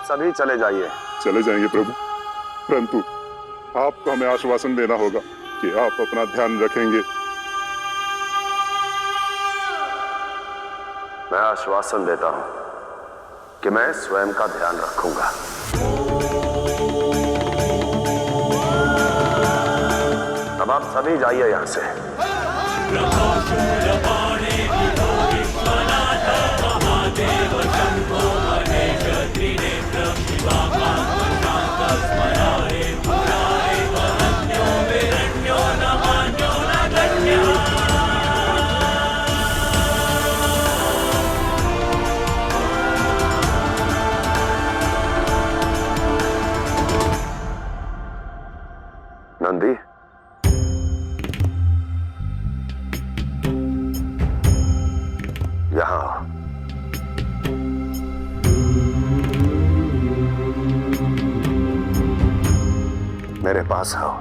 सभी चले जाइए। चले जाएंगे प्रभु, परंतु आपको हमें आश्वासन देना होगा कि आप अपना ध्यान रखेंगे। मैं आश्वासन देता हूं कि मैं स्वयं का ध्यान रखूंगा। अब आप सभी जाइए यहां से। नंदी, यहां आओ। मेरे पास आओ।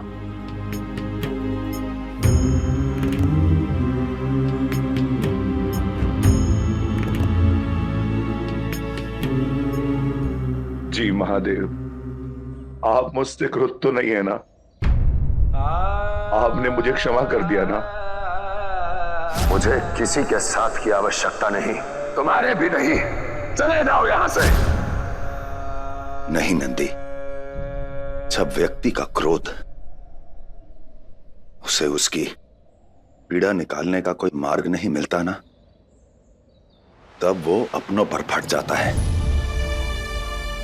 जी महादेव, आप मुझसे क्रुद्ध तो नहीं है ना? आपने मुझे क्षमा कर दिया ना? मुझे किसी के साथ की आवश्यकता नहीं, तुम्हारे भी नहीं। चले जाओ यहां से। नहीं नंदी, जब व्यक्ति का क्रोध उसे उसकी पीड़ा निकालने का कोई मार्ग नहीं मिलता ना, तब वो अपनों पर फट जाता है।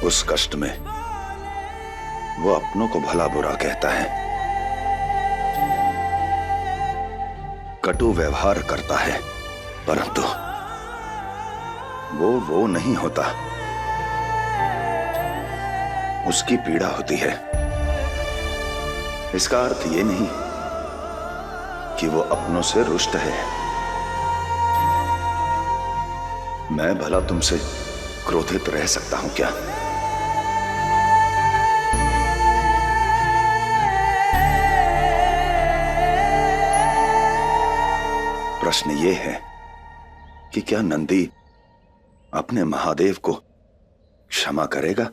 उस कष्ट में वो अपनों को भला बुरा कहता है, कटु व्यवहार करता है, परंतु वो नहीं होता। उसकी पीड़ा होती है। इसका अर्थ ये नहीं कि वो अपनों से रुष्ट है। मैं भला तुमसे क्रोधित रह सकता हूं क्या? प्रश्न ये है कि क्या नंदी अपने महादेव को क्षमा करेगा?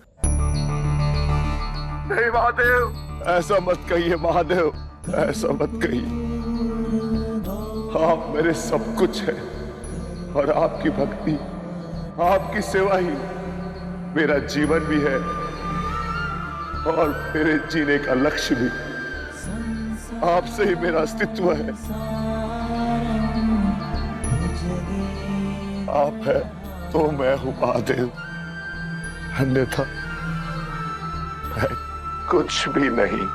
नहीं महादेव, ऐसा मत कहिए महादेव, ऐसा मत कहिए। आप मेरे सब कुछ हैं और आपकी भक्ति, आपकी सेवा ही मेरा जीवन भी है और मेरे जीने का लक्ष्य भी। आपसे ही मेरा अस्तित्व है। आप है तो मैं हूं महादेव, अन्यथा मैं कुछ भी नहीं।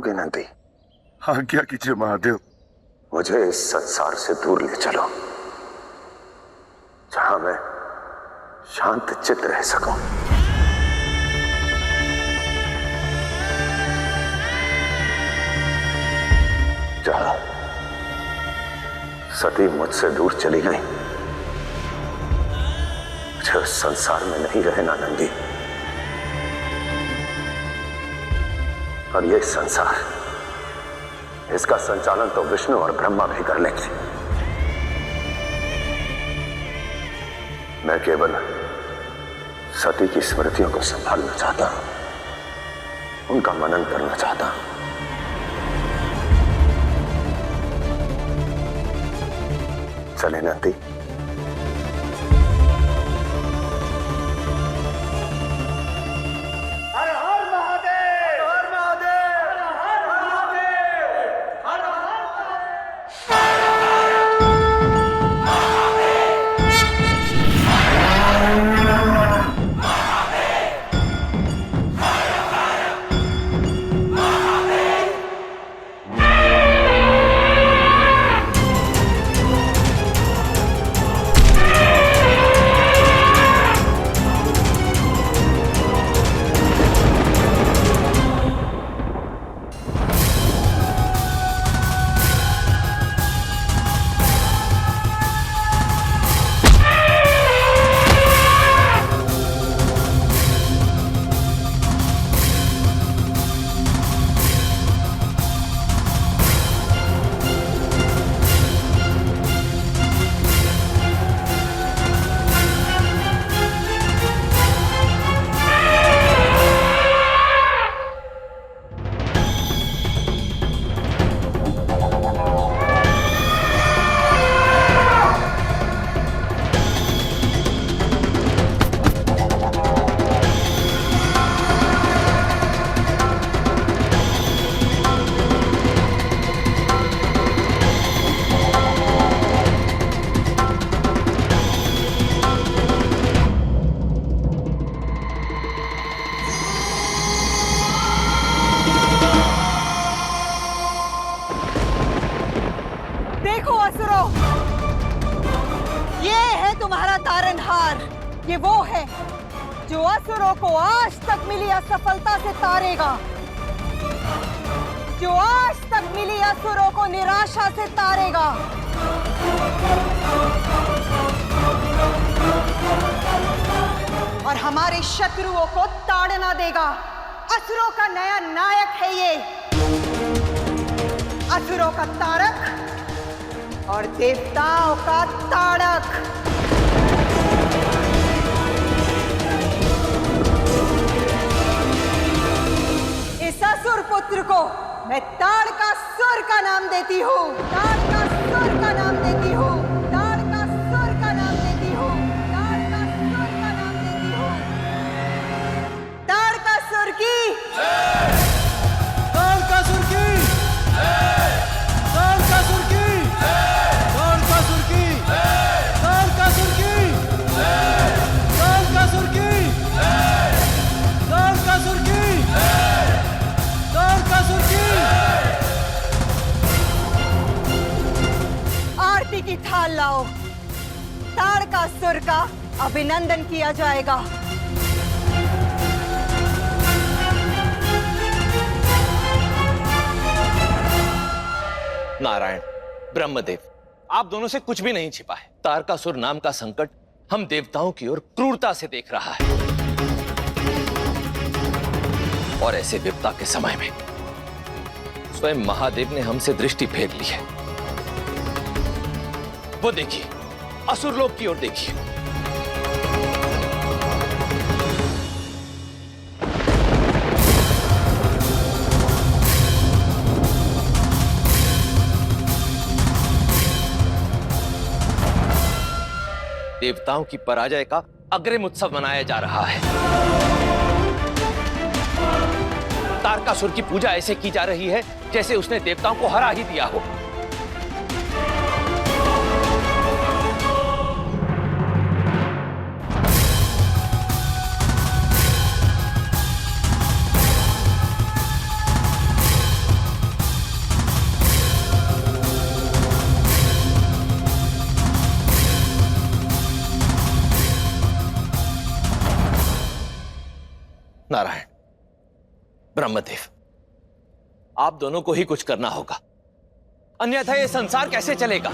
करोगे नंदी? आज्ञा कीजिए महादेव। मुझे इस संसार से दूर ले चलो, जहां मैं शांत चित्त रह सकूं। जहां सती मुझसे दूर चली गई, मुझे उस संसार में नहीं रहना नंदी। और ये संसार, इसका संचालन तो विष्णु और ब्रह्मा भी कर लेंगे। मैं केवल सती की स्मृतियों को संभालना चाहता हूं, उनका मनन करना चाहता हूं। चले नंदी। ये वो है जो असुरों को आज तक मिली असफलता से तारेगा, जो आज तक मिली असुरों को निराशा से तारेगा। और हमारे शत्रुओं को ताड़ना देगा। असुरों का नया नायक है ये, असुरों का तारक और देवताओं का ताड़क। इस असुर पुत्र को मैं ताड़कासुर का नाम देती हूँ, ताड़कासुर का नाम देती हूँ, ताड़कासुर का नाम देती हूँ, ताड़कासुर का नाम देती हूँ। ताड़कासुर की ताड़कासुर की ताड़कासुर की ताड़कासुर की ताड़कासुर की ताड़कासुर की ताड़कासुर की ताड़कासुर की। आरती की थाल लाओ, ताड़कासुर का अभिनंदन किया जाएगा। नारायण, ब्रह्मदेव, आप दोनों से कुछ भी नहीं छिपा है। तारकासुर नाम का संकट हम देवताओं की ओर क्रूरता से देख रहा है, और ऐसे विपदा के समय में स्वयं महादेव ने हमसे दृष्टि फेर ली है। वो देखिए, असुर लोक की ओर देखिए। देवताओं की पराजय का अग्रिम उत्सव मनाया जा रहा है। तारकासुर की पूजा ऐसे की जा रही है जैसे उसने देवताओं को हरा ही दिया हो। नारायण, ब्रह्मदेव, आप दोनों को ही कुछ करना होगा, अन्यथा ये संसार कैसे चलेगा?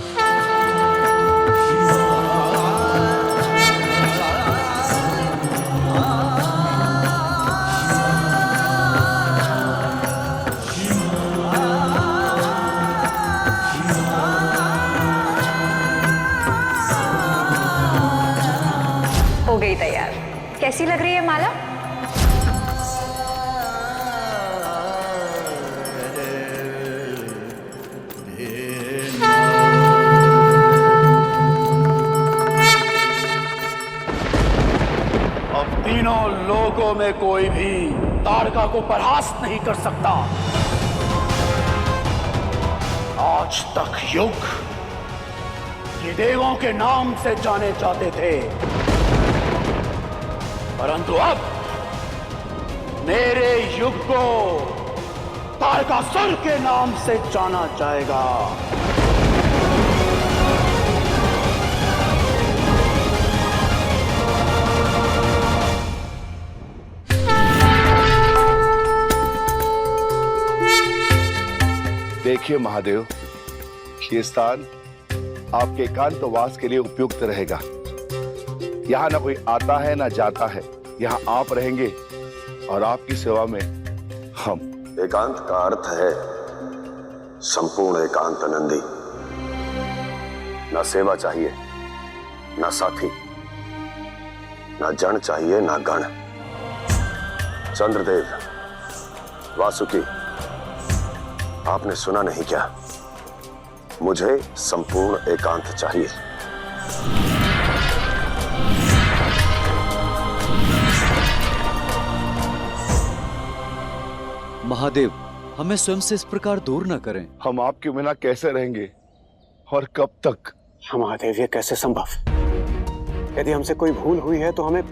हो गई तैयार। कैसी लग रही है माला? अब तीनों लोगों में कोई भी तारका को परास्त नहीं कर सकता। आज तक युग ये देवों के नाम से जाने जाते थे, परंतु अब मेरे युग को तारकासुर के नाम से जाना जाएगा। देखिए महादेव, ये स्थान आपके एकांतवास के लिए उपयुक्त रहेगा। यहाँ ना कोई आता है ना जाता है, यहाँ आप रहेंगे और आपकी सेवा में हम। एकांत का अर्थ है संपूर्ण एकांत नंदी। ना सेवा चाहिए, ना साथी, ना जन चाहिए, ना गण। चंद्रदेव, वासुकी, आपने सुना नहीं क्या? मुझे संपूर्ण एकांत चाहिए। महादेव, हमें स्वयं से इस प्रकार दूर न करें। हम आपके बिना कैसे रहेंगे और कब तक? महादेव, ये कैसे संभव? यदि हमसे कोई भूल हुई है तो हमें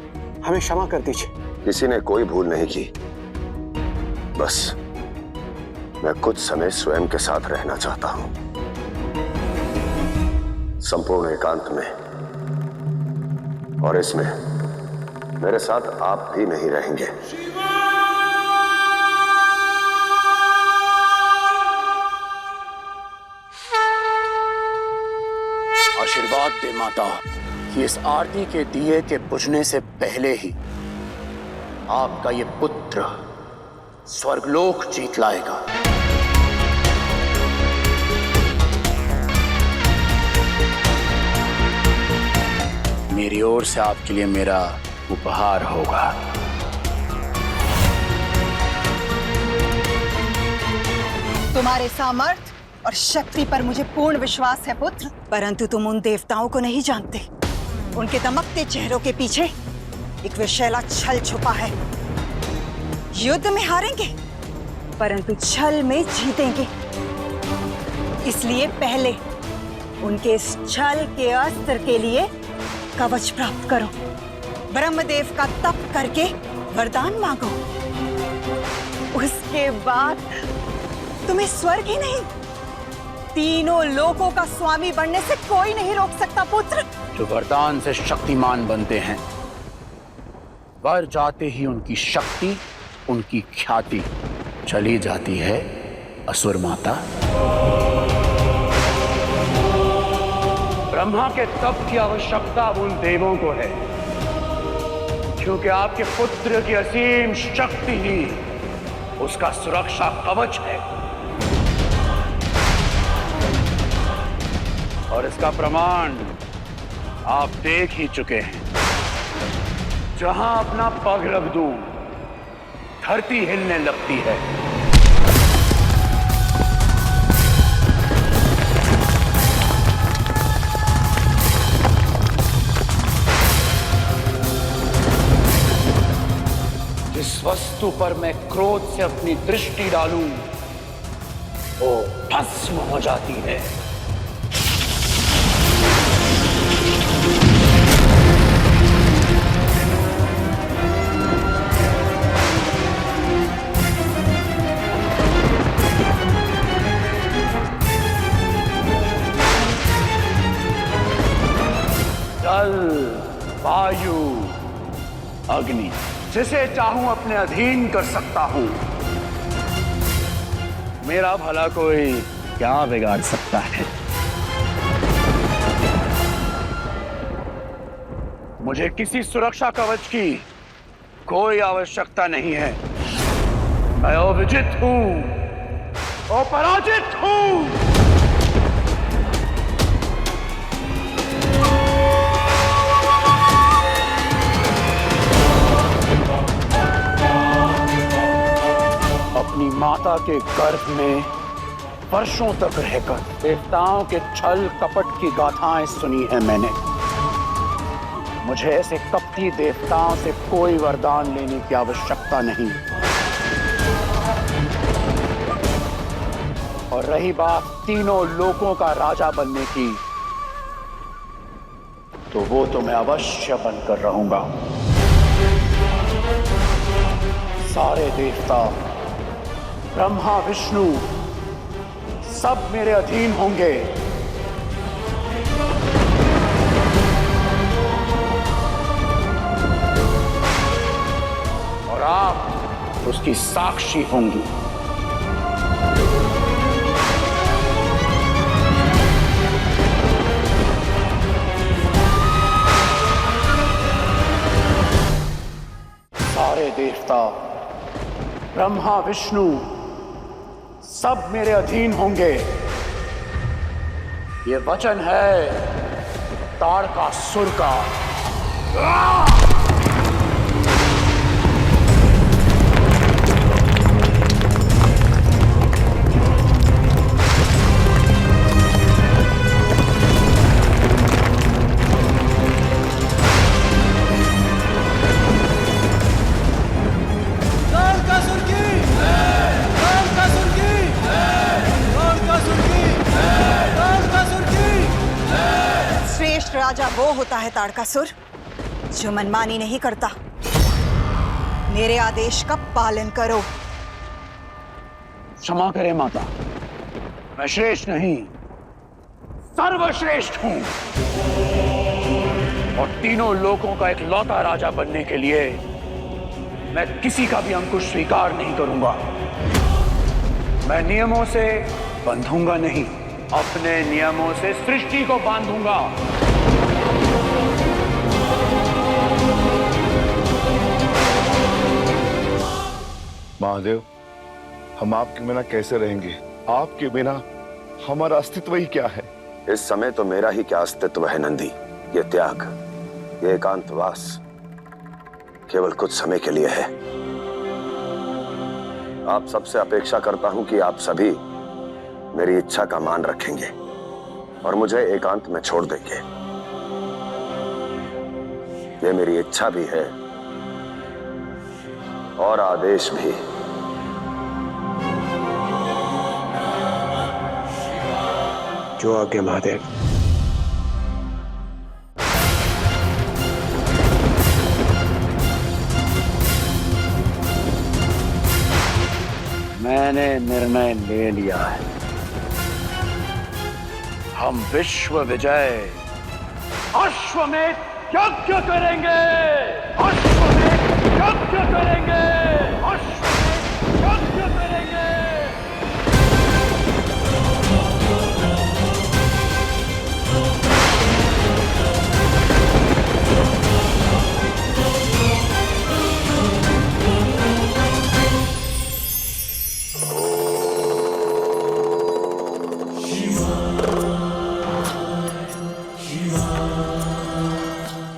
क्षमा कर दीजिए। किसी ने कोई भूल नहीं की। बस मैं कुछ समय स्वयं के साथ रहना चाहता हूं, संपूर्ण एकांत में, और इसमें मेरे साथ आप भी नहीं रहेंगे। आशीर्वाद दे माता कि इस आरती के दिए के बुझने से पहले ही आपका ये पुत्र स्वर्गलोक जीत लाएगा। मेरी ओर से आपके लिए मेरा उपहार होगा। तुम्हारे सामर्थ्य और शक्ति पर मुझे पूर्ण विश्वास है पुत्र, परंतु तुम उन देवताओं को नहीं जानते। उनके दमकते चेहरों के पीछे एक विषैला छल छुपा है। युद्ध में हारेंगे, परंतु छल में जीतेंगे। इसलिए पहले उनके इस छल के अस्त्र के लिए कवच प्राप्त करो। ब्रह्मदेव का तप करके वरदान मांगो। उसके बाद तुम्हें स्वर्ग ही नहीं, तीनों लोकों का स्वामी बनने से कोई नहीं रोक सकता पुत्र। जो वरदान से शक्तिमान बनते हैं, वर जाते ही उनकी शक्ति, उनकी ख्याति चली जाती है असुर माता। ब्रह्मा के तप की आवश्यकता उन देवों को है, क्योंकि आपके पुत्र की असीम शक्ति ही उसका सुरक्षा कवच है। और इसका प्रमाण आप देख ही चुके हैं। जहां अपना पग रख दूं, धरती हिलने लगती है। जिस वस्तु पर मैं क्रोध से अपनी दृष्टि डालूं, वो भस्म हो जाती है। जल, वायु, अग्नि, जिसे चाहूं अपने अधीन कर सकता हूं। मेरा भला कोई क्या बिगाड़ सकता है? मुझे किसी सुरक्षा कवच की कोई आवश्यकता नहीं है। मैं अविजित हूं, अपराजित हूं। अपनी माता के गर्भ में वर्षों तक रहकर देवताओं के छल कपट की गाथाएं सुनी है मैंने। मुझे ऐसे कपटी देवताओं से कोई वरदान लेने की आवश्यकता नहीं। और रही बात तीनों लोकों का राजा बनने की, तो वो तो मैं अवश्य बनकर रहूंगा। सारे देवता, ब्रह्मा विष्णु, सब मेरे अधीन होंगे। और आप उसकी साक्षी होंगी। सारे देवता, ब्रह्मा विष्णु, सब मेरे अधीन होंगे। ये वचन है ताड़कासुर का। श्रेष्ठ राजा वो होता है ताड़कासुर जो मनमानी नहीं करता। मेरे आदेश का पालन करो। क्षमा करें माता, मैं श्रेष्ठ नहीं, सर्वश्रेष्ठ हूं। और तीनों लोकों का एक लौता राजा बनने के लिए मैं किसी का भी अंकुश स्वीकार नहीं करूंगा। मैं नियमों से बंधूंगा नहीं, अपने नियमों से सृष्टि को बांधूंगा। महादेव, हम आपके बिना कैसे रहेंगे? आपके बिना हमारा अस्तित्व ही क्या है? इस समय तो मेरा ही क्या अस्तित्व है नंदी। ये त्याग, ये एकांतवास केवल कुछ समय के लिए है। आप सबसे अपेक्षा करता हूं कि आप सभी मेरी इच्छा का मान रखेंगे और मुझे एकांत में छोड़ देंगे। ये मेरी इच्छा भी है और आदेश भी। जो आज्ञा महादेव। मैंने निर्णय ले लिया है। हम विश्व विजय अश्वमेध यज्ञ करेंगे। अश्वमेध यज्ञ करेंगे। अश्वमेध यज्ञ करेंगे।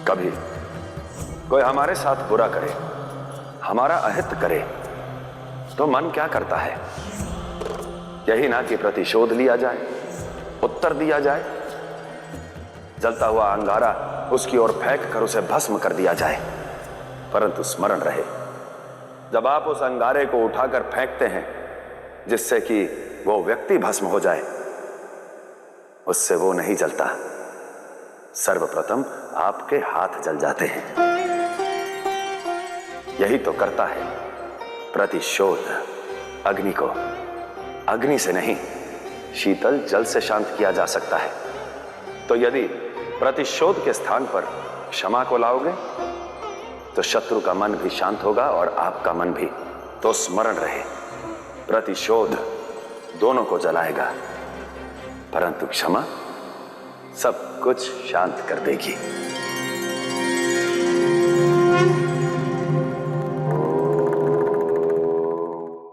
कभी कोई हमारे साथ बुरा करे, हमारा अहित करे, तो मन क्या करता है? यही ना कि प्रतिशोध लिया जाए, उत्तर दिया जाए, जलता हुआ अंगारा उसकी ओर फेंक कर उसे भस्म कर दिया जाए। परंतु स्मरण रहे, जब आप उस अंगारे को उठाकर फेंकते हैं जिससे कि वो व्यक्ति भस्म हो जाए, उससे वो नहीं जलता। सर्वप्रथम आपके हाथ जल जाते हैं। यही तो करता है प्रतिशोध। अग्नि को अग्नि से नहीं, शीतल जल से शांत किया जा सकता है। तो यदि प्रतिशोध के स्थान पर क्षमा को लाओगे तो शत्रु का मन भी शांत होगा और आपका मन भी। तो स्मरण रहे, प्रतिशोध दोनों को जलाएगा, परंतु क्षमा सब कुछ शांत कर देगी।